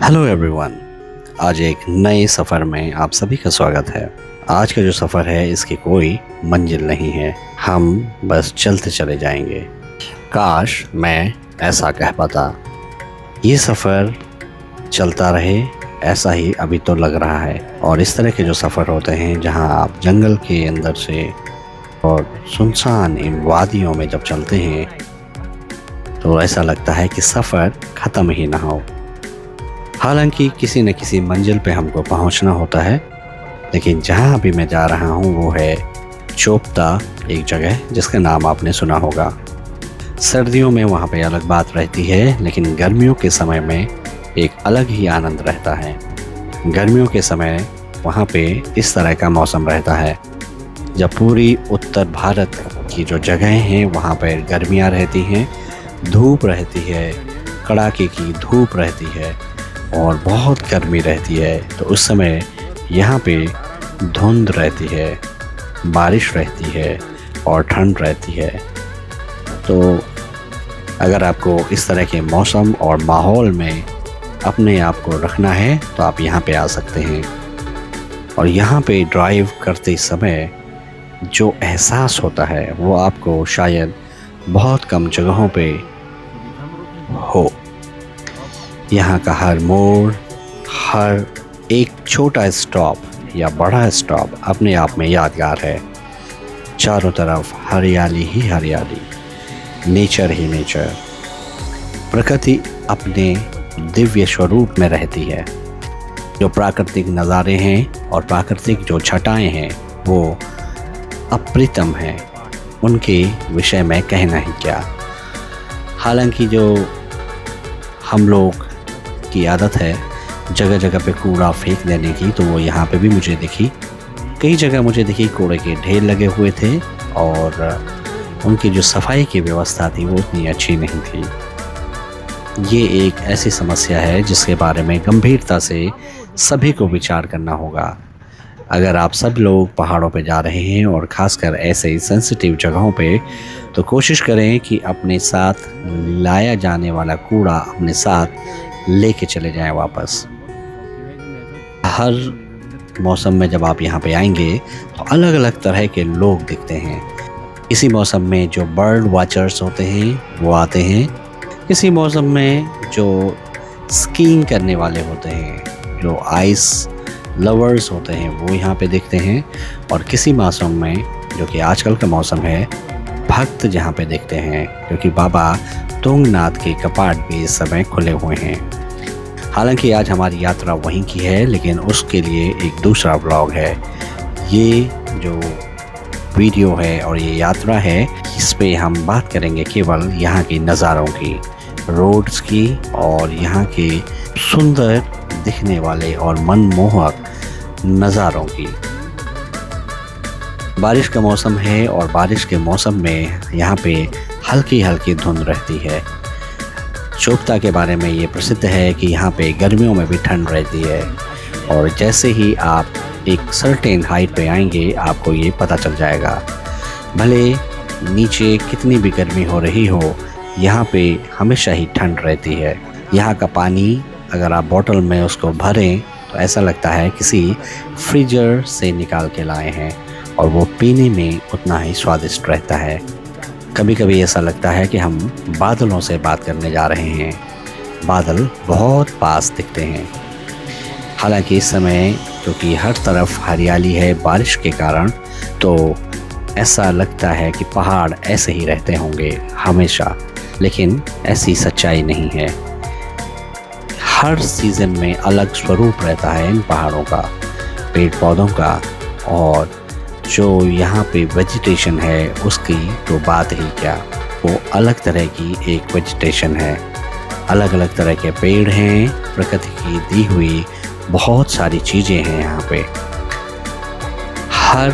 Hello everyone. आज एक नए सफ़र में आप सभी का स्वागत है। आज का जो सफ़र है इसकी कोई मंजिल नहीं है, हम बस चलते चले जाएंगे। काश मैं ऐसा कह पाता। ये सफ़र चलता रहे, ऐसा ही अभी तो लग रहा है। और इस तरह के जो सफ़र होते हैं जहां आप जंगल के अंदर से और सुनसान इन वादियों में जब चलते हैं तो ऐसा लगता है कि सफ़र ख़त्म ही ना हो। हालांकि किसी न किसी मंजिल पे हमको पहुंचना होता है, लेकिन जहां अभी मैं जा रहा हूं वो है चोपता, एक जगह जिसका नाम आपने सुना होगा। सर्दियों में वहां पे अलग बात रहती है, लेकिन गर्मियों के समय में एक अलग ही आनंद रहता है। गर्मियों के समय वहां पे इस तरह का मौसम रहता है जब पूरी उत्तर भारत की जो जगहें हैं वहाँ पर गर्मियाँ रहती हैं, धूप रहती है, कड़ाके की धूप रहती है और बहुत गर्मी रहती है। तो उस समय यहाँ पे धुंध रहती है, बारिश रहती है और ठंड रहती है। तो अगर आपको इस तरह के मौसम और माहौल में अपने आप को रखना है तो आप यहाँ पे आ सकते हैं। और यहाँ पे ड्राइव करते समय जो एहसास होता है वो आपको शायद बहुत कम जगहों पे हो। यहाँ का हर मोड़, हर एक छोटा स्टॉप या बड़ा स्टॉप अपने आप में यादगार है। चारों तरफ हरियाली ही हरियाली, नेचर ही नेचर। प्रकृति अपने दिव्य स्वरूप में रहती है। जो प्राकृतिक नज़ारे हैं और प्राकृतिक जो छटाएं हैं वो अप्रतिम हैं, उनके विषय में कहना ही क्या। हालांकि जो हम लोग की आदत है जगह जगह पे कूड़ा फेंक देने की, तो वो यहाँ पे भी मुझे दिखी। कई जगह मुझे दिखी कूड़े के ढेर लगे हुए थे और उनकी जो सफाई की व्यवस्था थी वो उतनी अच्छी नहीं थी। ये एक ऐसी समस्या है जिसके बारे में गंभीरता से सभी को विचार करना होगा। अगर आप सब लोग पहाड़ों पे जा रहे हैं और ख़ासकर ऐसे सेंसिटिव जगहों पे, तो कोशिश करें कि अपने साथ लाया जाने वाला कूड़ा अपने साथ लेके चले जाएं वापस। हर मौसम में जब आप यहाँ पे आएंगे तो अलग अलग तरह के लोग दिखते हैं। इसी मौसम में जो बर्ड वॉचर्स होते हैं वो आते हैं, किसी मौसम में जो स्कीइंग करने वाले होते हैं, जो आइस लवर्स होते हैं वो यहाँ पे दिखते हैं, और किसी मौसम में जो कि आजकल का मौसम है भक्त जहाँ पे दिखते हैं, क्योंकि बाबा तुंगनाथ के कपाट भी इस समय खुले हुए हैं। हालांकि आज हमारी यात्रा वहीं की है, लेकिन उसके लिए एक दूसरा व्लॉग है। ये जो वीडियो है और ये यात्रा है, इस पे हम बात करेंगे केवल यहाँ के नज़ारों की, रोड्स की और यहाँ के सुंदर दिखने वाले और मनमोहक नज़ारों की। बारिश का मौसम है और बारिश के मौसम में यहाँ पे हल्की हल्की धुंध रहती है। चोपता के बारे में ये प्रसिद्ध है कि यहाँ पे गर्मियों में भी ठंड रहती है, और जैसे ही आप एक सर्टेन हाइट पे आएंगे आपको ये पता चल जाएगा। भले नीचे कितनी भी गर्मी हो रही हो, यहाँ पे हमेशा ही ठंड रहती है। यहाँ का पानी अगर आप बोतल में उसको भरें तो ऐसा लगता है किसी फ्रीजर से निकाल के लाए हैं, और वो पीने में उतना ही स्वादिष्ट रहता है। कभी कभी ऐसा लगता है कि हम बादलों से बात करने जा रहे हैं। बादल बहुत पास दिखते हैं। हालांकि इस समय क्योंकि हर तरफ हरियाली है बारिश के कारण, तो ऐसा लगता है कि पहाड़ ऐसे ही रहते होंगे हमेशा, लेकिन ऐसी सच्चाई नहीं है। हर सीज़न में अलग स्वरूप रहता है इन पहाड़ों का, पेड़ पौधों का, और जो यहाँ पे वेजिटेशन है उसकी तो बात ही क्या। वो अलग तरह की एक वेजिटेशन है, अलग अलग तरह के पेड़ हैं, प्रकृति की दी हुई बहुत सारी चीज़ें हैं यहाँ पे। हर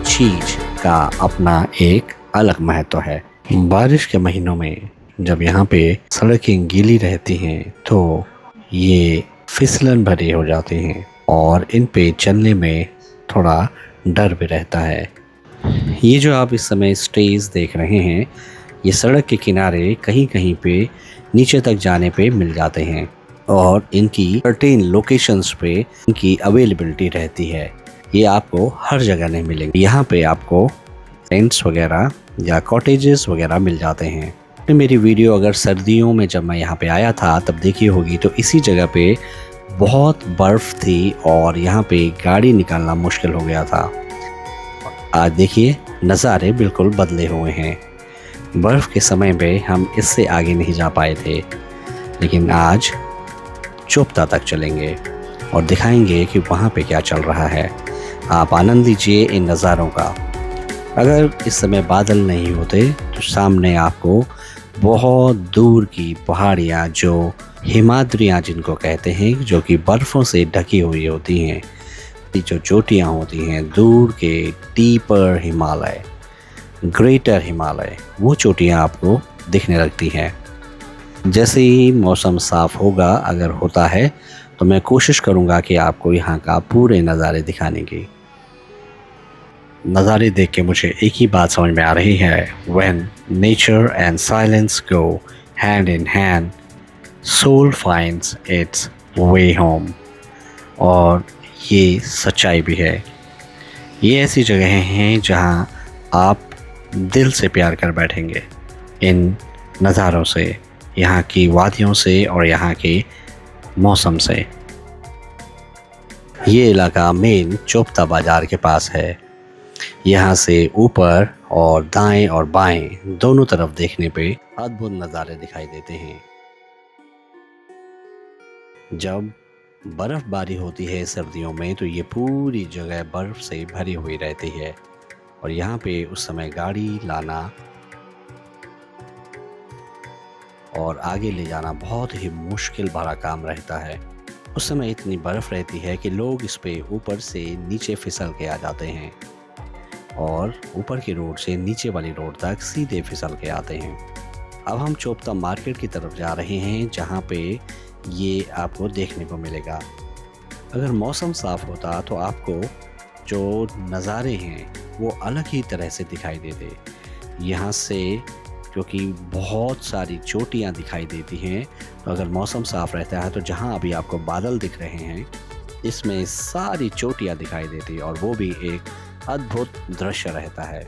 चीज़ का अपना एक अलग महत्व है। बारिश के महीनों में जब यहाँ पे सड़कें गीली रहती हैं तो ये फिसलन भरे हो जाते हैं और इन पे चलने में थोड़ा डर भी रहता है। ये जो आप इस समय स्टेज देख रहे हैं, ये सड़क के किनारे कहीं कहीं पे नीचे तक जाने पे मिल जाते हैं, और इनकी सर्टेन लोकेशंस पे इनकी अवेलेबिलिटी रहती है। ये आपको हर जगह नहीं मिलेंगे। यहाँ पे आपको टेंट्स वगैरह या कॉटेजेस वगैरह मिल जाते हैं। मेरी वीडियो अगर सर्दियों में जब मैं यहाँ पे आया था तब देखी होगी, तो इसी जगह पे बहुत बर्फ़ थी और यहाँ पे गाड़ी निकालना मुश्किल हो गया था। आज देखिए नज़ारे बिल्कुल बदले हुए हैं। बर्फ़ के समय पे हम इससे आगे नहीं जा पाए थे, लेकिन आज चोपता तक चलेंगे और दिखाएंगे कि वहाँ पे क्या चल रहा है। आप आनंद लीजिए इन नज़ारों का। अगर इस समय बादल नहीं होते तो सामने आपको बहुत दूर की पहाड़ियाँ, जो हिमाद्रियाँ जिनको कहते हैं, जो कि बर्फ़ों से ढकी हुई होती हैं, जो चोटियाँ होती हैं, दूर के डीपर हिमालय, ग्रेटर हिमालय, वो चोटियाँ आपको दिखने लगती हैं। जैसे ही मौसम साफ़ होगा, अगर होता है, तो मैं कोशिश करूँगा कि आपको यहाँ का पूरे नज़ारे दिखाने की। नज़ारे देख के मुझे एक ही बात समझ में आ रही है, When nature and silence go hand in hand, soul finds its way home। और ये सच्चाई भी है। ये ऐसी जगहें हैं जहाँ आप दिल से प्यार कर बैठेंगे इन नज़ारों से, यहाँ की वादियों से और यहाँ के मौसम से। ये इलाका मेन चोपता बाज़ार के पास है। यहाँ से ऊपर और दाएं और बाएं दोनों तरफ देखने पे अद्भुत नज़ारे दिखाई देते हैं। जब बर्फ़बारी होती है सर्दियों में, तो ये पूरी जगह बर्फ़ से भरी हुई रहती है और यहाँ पे उस समय गाड़ी लाना और आगे ले जाना बहुत ही मुश्किल भरा काम रहता है। उस समय इतनी बर्फ़ रहती है कि लोग इस पे ऊपर से नीचे फिसल के आ जाते हैं और ऊपर की रोड से नीचे वाली रोड तक सीधे फिसल के आते हैं। अब हम चोपता मार्केट की तरफ जा रहे हैं, जहाँ पे ये आपको देखने को मिलेगा। अगर मौसम साफ़ होता तो आपको जो नज़ारे हैं वो अलग ही तरह से दिखाई देते। यहाँ से क्योंकि बहुत सारी चोटियाँ दिखाई देती हैं, तो अगर मौसम साफ़ रहता है तो जहाँ अभी आपको बादल दिख रहे हैं, इसमें सारी चोटियाँ दिखाई देती और वो भी एक अद्भुत दृश्य रहता है।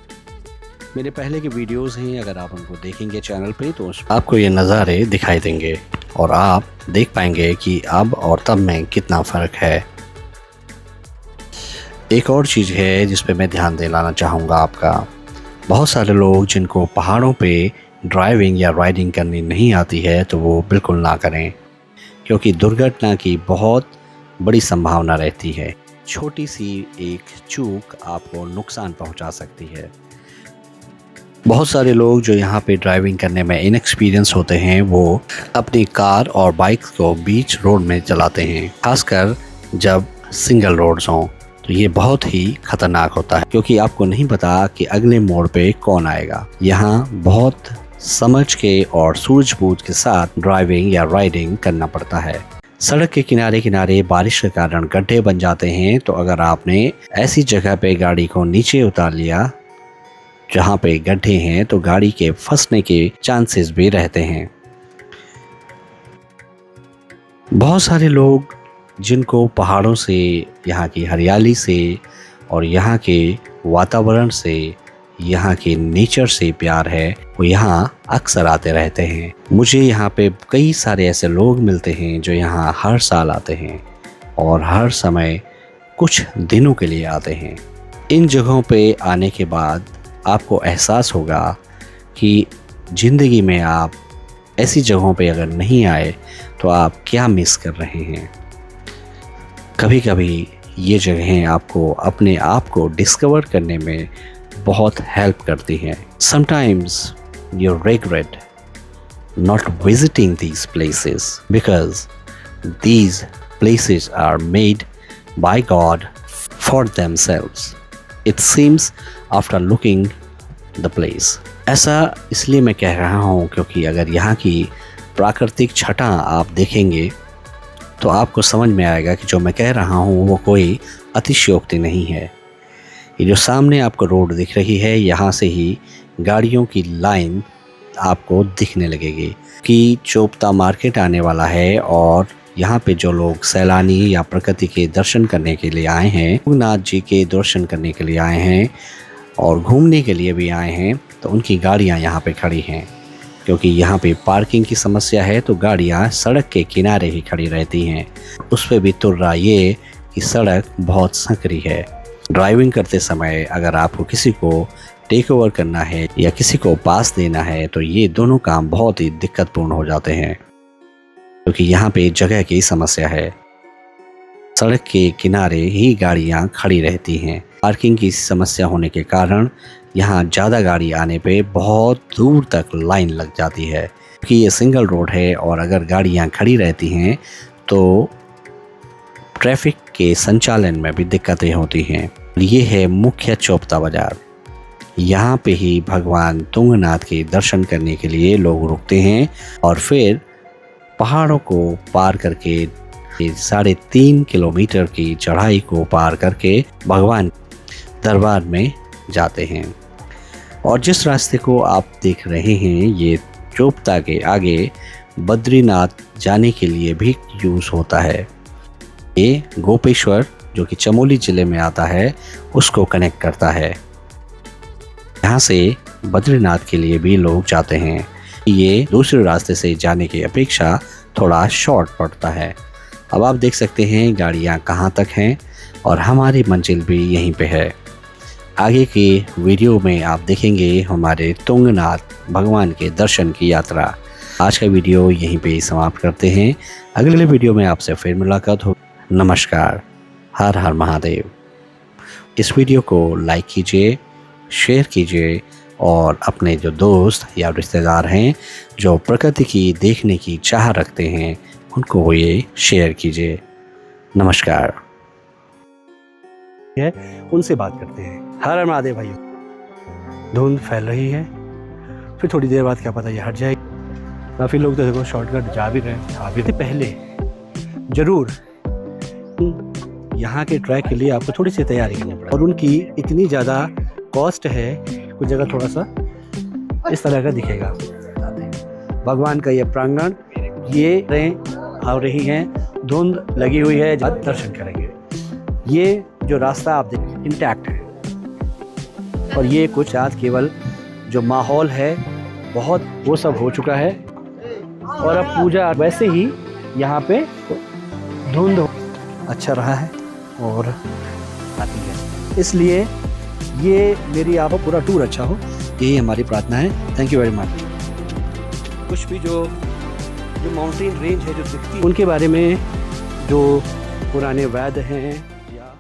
मेरे पहले के वीडियोस हैं, अगर आप उनको देखेंगे चैनल पे, तो आपको ये नज़ारे दिखाई देंगे और आप देख पाएंगे कि अब और तब में कितना फ़र्क है। एक और चीज़ है जिस पे मैं ध्यान दिलाना चाहूँगा आपका। बहुत सारे लोग जिनको पहाड़ों पे ड्राइविंग या राइडिंग करनी नहीं आती है, तो वो बिल्कुल ना करें, क्योंकि दुर्घटना की बहुत बड़ी संभावना रहती है। छोटी सी एक चूक आपको नुकसान पहुंचा सकती है। बहुत सारे लोग जो यहाँ पे ड्राइविंग करने में इनएक्सपीरियंस होते हैं, वो अपनी कार और बाइक को बीच रोड में चलाते हैं, खासकर जब सिंगल रोड्स हों, तो ये बहुत ही खतरनाक होता है, क्योंकि आपको नहीं पता कि अगले मोड़ पे कौन आएगा। यहाँ बहुत समझ के और सूझबूझ के साथ ड्राइविंग या राइडिंग करना पड़ता है। सड़क के किनारे किनारे बारिश के कारण गड्ढे बन जाते हैं, तो अगर आपने ऐसी जगह पे गाड़ी को नीचे उतार लिया जहाँ पे गड्ढे हैं, तो गाड़ी के फंसने के चांसेस भी रहते हैं। बहुत सारे लोग जिनको पहाड़ों से, यहाँ की हरियाली से और यहाँ के वातावरण से, यहाँ के नेचर से प्यार है, वो यहाँ अक्सर आते रहते हैं। मुझे यहाँ पे कई सारे ऐसे लोग मिलते हैं जो यहाँ हर साल आते हैं और हर समय कुछ दिनों के लिए आते हैं। इन जगहों पे आने के बाद आपको एहसास होगा कि ज़िंदगी में आप ऐसी जगहों पे अगर नहीं आए तो आप क्या मिस कर रहे हैं। कभी कभी ये जगहें आपको अपने आप को डिस्कवर करने में बहुत हेल्प करती हैं। Sometimes you regret not visiting these places because these places are made by God for themselves. It seems after looking the place. ऐसा इसलिए मैं कह रहा हूँ क्योंकि अगर यहाँ की प्राकृतिक छटा आप देखेंगे तो आपको समझ में आएगा कि जो मैं कह रहा हूँ वो कोई अतिशयोक्ति नहीं है। ये जो सामने आपको रोड दिख रही है, यहाँ से ही गाड़ियों की लाइन आपको दिखने लगेगी कि चोपता मार्केट आने वाला है और यहाँ पे जो लोग सैलानी या प्रकृति के दर्शन करने के लिए आए हैं, तुंगनाथ जी के दर्शन करने के लिए आए हैं और घूमने के लिए भी आए हैं, तो उनकी गाड़ियाँ यहाँ पे खड़ी हैं। क्योंकि यहाँ पे पार्किंग की समस्या है तो गाड़ियाँ सड़क के किनारे ही खड़ी रहती हैं। उस पर भी तुर्रा ये कि सड़क बहुत संकरी है। ड्राइविंग करते समय अगर आपको किसी को टेक ओवर करना है या किसी को पास देना है तो ये दोनों काम बहुत ही दिक्कतपूर्ण हो जाते हैं, क्योंकि यहाँ पे जगह की समस्या है। सड़क के किनारे ही गाड़ियाँ खड़ी रहती हैं। पार्किंग की समस्या होने के कारण यहाँ ज़्यादा गाड़ी आने पे बहुत दूर तक लाइन लग जाती है, क्योंकि ये सिंगल रोड है और अगर गाड़ियाँ खड़ी रहती हैं तो ट्रैफिक के संचालन में भी दिक्कतें होती हैं। ये है मुख्य चोपता बाजार। यहाँ पे ही भगवान तुंगनाथ के दर्शन करने के लिए लोग रुकते हैं और फिर पहाड़ों को पार करके 3.5 किलोमीटर की चढ़ाई को पार करके भगवान दरबार में जाते हैं। और जिस रास्ते को आप देख रहे हैं ये चोपता के आगे बद्रीनाथ जाने के लिए भी यूज़ होता है। ये गोपेश्वर जो कि चमोली ज़िले में आता है उसको कनेक्ट करता है। यहाँ से बद्रीनाथ के लिए भी लोग जाते हैं। ये दूसरे रास्ते से जाने की अपेक्षा थोड़ा शॉर्ट पड़ता है। अब आप देख सकते हैं गाड़ियाँ कहाँ तक हैं और हमारी मंजिल भी यहीं पे है। आगे के वीडियो में आप देखेंगे हमारे तुंगनाथ भगवान के दर्शन की यात्रा। आज का वीडियो यहीं पे ही समाप्त करते हैं। अगले वीडियो में आपसे फिर मुलाकात हो। नमस्कार। हर हर महादेव। इस वीडियो को लाइक कीजिए, शेयर कीजिए और अपने जो दोस्त या रिश्तेदार हैं जो प्रकृति की देखने की चाह रखते हैं उनको ये शेयर कीजिए। नमस्कार। उनसे बात करते हैं। हर हर महादेव भाइयों। धुंध फैल रही है, फिर थोड़ी देर बाद क्या पता ये हट जाएगी। काफ़ी लोग तो देखो शॉर्टकट जा भी रहे हैं। अभी पहले ज़रूर यहाँ के ट्रैक के लिए आपको थोड़ी सी तैयारी करनी पड़ेगी और उनकी इतनी ज़्यादा कॉस्ट है। कुछ जगह थोड़ा सा इस तरह का दिखेगा। भगवान का ये प्रांगण, ये आ रही हैं, धुंध लगी हुई है, दर्शन करेंगे। ये जो रास्ता आप देखें इंटैक्ट है और ये कुछ आज केवल जो माहौल है बहुत वो सब हो चुका है और अब पूजा वैसे ही यहाँ पे धुंध अच्छा रहा है और आती है। इसलिए ये मेरी आपको पूरा टूर अच्छा हो, यही हमारी प्रार्थना है। Thank you very much. कुछ भी जो माउंटेन रेंज है जो दिखती है उनके बारे में जो पुराने वैद हैं या